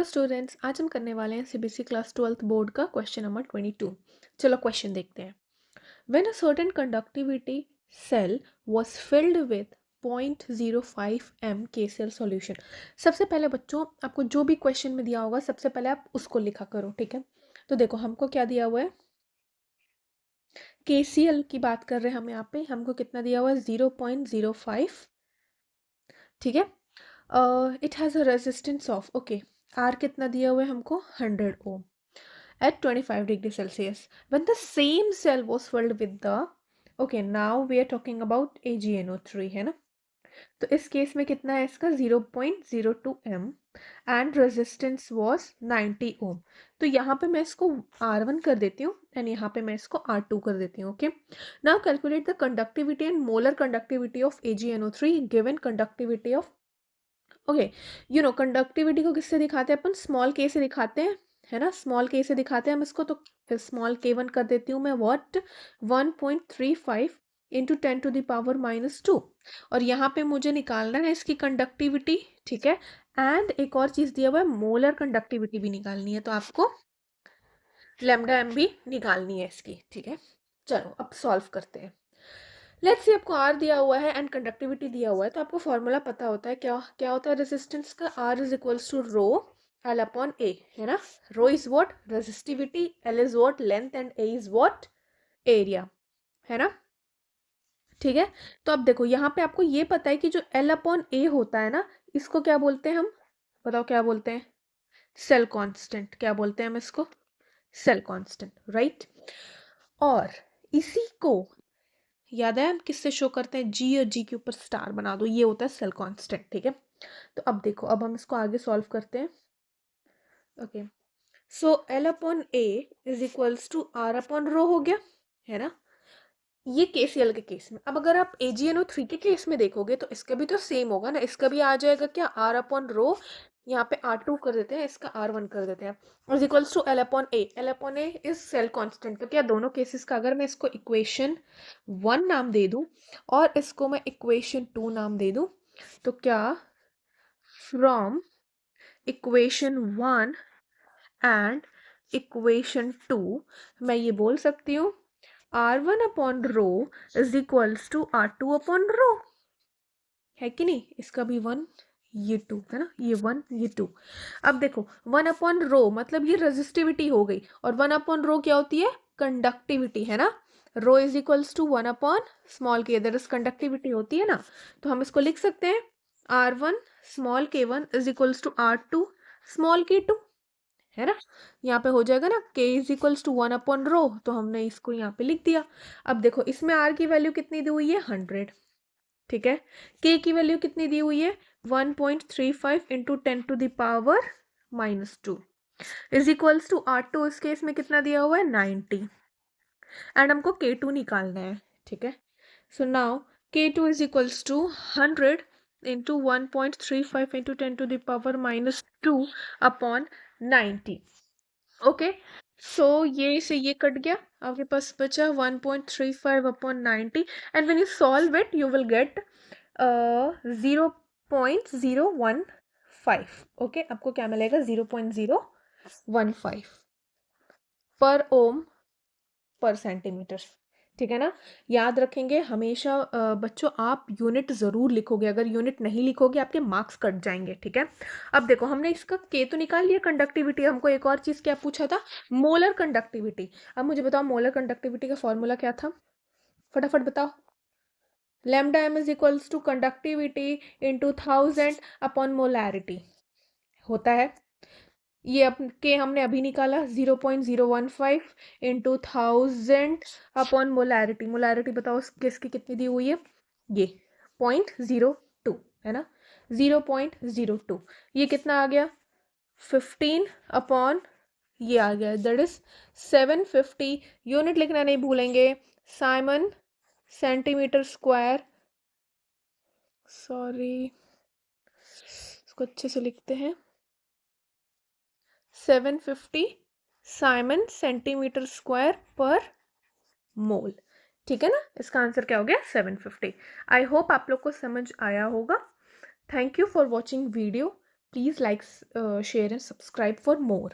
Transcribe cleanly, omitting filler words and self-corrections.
Students, आज हम करने वाले हैं सीबीएसई क्लास 12th बोर्ड का क्वेश्चन नंबर 22। चलो क्वेश्चन देखते हैं। When a certain conductivity cell was filled with 0.05 m KCl solution. सबसे पहले बच्चों, आपको जो भी क्वेश्चन में दिया होगा सबसे पहले आप उसको लिखा करो, ठीक है। तो देखो हमको क्या दिया हुआ है, KCl की बात कर रहे हैं हम यहाँ पे। हमको कितना दिया हुआ है, 0.05, ठीक है। It has a resistance of, okay, R कितना दिया हुआ है हमको, 100 ओम at 25 degrees Celsius. When the same cell was filled with the, okay, now we are talking about AgNO3, है ना। तो इस केस में कितना है इसका, 0.02 m एंड रेजिस्टेंस वॉज 90 ओम। तो यहाँ पे मैं इसको R1 कर देती हूँ एंड यहाँ पे मैं इसको R2 कर देती हूँ, okay. Now calculate the conductivity and molar conductivity of AgNO3 given conductivity of, okay, you know conductivity को किससे दिखाते हैं अपन, स्मॉल के से दिखाते हैं, है ना। स्मॉल के से दिखाते हैं हम इसको, तो स्मॉल k1 कर देती हूँ मैं, व्हाट, 1.35 इंटू 10⁻⁻²। और यहाँ पे मुझे निकालना है इसकी कंडक्टिविटी, ठीक है। एंड एक और चीज दिया हुआ है, मोलर कंडक्टिविटी भी निकालनी है, तो आपको लैम्डा एम भी निकालनी है इसकी, ठीक है। चलो अब सॉल्व करते हैं। लेट्स सी आपको आर दिया हुआ है एंड कंडक्टिविटी दिया हुआ है, तो आपको फॉर्मूला पता होता है, क्या क्या होता है रेजिस्टेंस का, R is equals to rho L upon A, है ना। Rho is what, resistivity, L is what, length, and A is what, area, है ना, ठीक है। तो अब देखो यहाँ पे आपको ये पता है कि जो एल अपॉन ए होता है ना, इसको क्या बोलते हैं हम, बताओ क्या बोलते हैं, सेल कांस्टेंट। क्या बोलते हैं हम इसको, सेल कांस्टेंट, राइट। और इसी को याद है हम किससे शो करते हैं, जी, और जी के ऊपर स्टार बना दो, ये होता है सेल कांस्टेंट, ठीक है। तो अब देखो, अब हम इसको आगे सॉल्व करते हैं, okay. So l upon a is equals to R upon rho हो गया, है ना। ये केसीएल के केस में। अब अगर आप AgNO3 के केस में देखोगे तो इसका भी तो सेम होगा ना, इसका भी आ जाएगा क्या, आर अपॉन रो, यहाँ पे R2 कर देते हैं, इसका R1 कर देते हैं, is equals to l upon a. L upon a is cell constant, तो क्या दोनों केसेस का अगर मैं इसको इक्वेशन 1 नाम दे दूं और इसको मैं इक्वेशन 2 नाम दे दूं, तो क्या फ्रॉम इक्वेशन 1 एंड इक्वेशन 2 मैं ये बोल सकती हूँ R1 upon rho is equals to R2 upon rho, है कि नहीं। इसका भी 1, ये 2, है ना, ये 1 ये 2। अब देखो 1 अपॉन रो मतलब ये रेजिस्टिविटी हो गई, और 1 अपॉन रो क्या होती है, कंडक्टिविटी, है ना। Rho is equals to 1 upon small k, that is conductivity होती है ना। तो हम इसको लिख सकते हैं R1 small k1 is equals to R2 small k2, है ना। यहाँ पे हो जाएगा ना, k is equals to 1 upon rho, तो हमने इसको यहाँ पे लिख दिया। अब देखो इसमें r की वैल्यू कितनी दी हुई है, 100, ठीक है। k की वैल्यू कितनी दी हुई है, 1.35 into 10⁻⁻² is equals to R2, इस केस में कितना दिया हुआ है, 90, एंड हमको k2 निकालना है, ठीक है। So now k2 is equals to 100 into 1.35 into 10⁻⁻² upon 90, okay. So ये से ये कट गया, आपके पास बचा 1.35 upon 90, and when you solve it you will get 0.015, okay. आपको क्या मिलेगा, 0.015 पर ओम पर सेंटीमीटर, ठीक है ना। याद रखेंगे हमेशा बच्चों, आप यूनिट ज़रूर लिखोगे, अगर यूनिट नहीं लिखोगे आपके मार्क्स कट जाएंगे, ठीक है। अब देखो हमने इसका के तो निकाल लिया, कंडक्टिविटी। हमको एक और चीज़ क्या पूछा था, मोलर कंडक्टिविटी। अब मुझे बताओ मोलर कंडक्टिविटी का फॉर्मूला क्या था, फटाफट बताओ। Lambda m is equals to conductivity into 1000 upon molarity होता है। ये के हमने अभी निकाला 0.015 इंटू 1000 अपॉन मोलैरिटी। मोलैरिटी बताओ किसकी कितनी दी हुई है, ये 0.02, है ना, 0.02। ये कितना आ गया, 15 अपॉन, ये आ गया, दैट इज 750। यूनिट लिखना नहीं भूलेंगे, साइमन सेंटीमीटर स्क्वायर, सॉरी इसको अच्छे से लिखते हैं, 750 साइमन सेंटीमीटर स्क्वायर पर मोल, ठीक है ना। इसका आंसर क्या हो गया, 750। आई होप आप लोग को समझ आया होगा। Thank you for watching video. Please like, share and subscribe for more.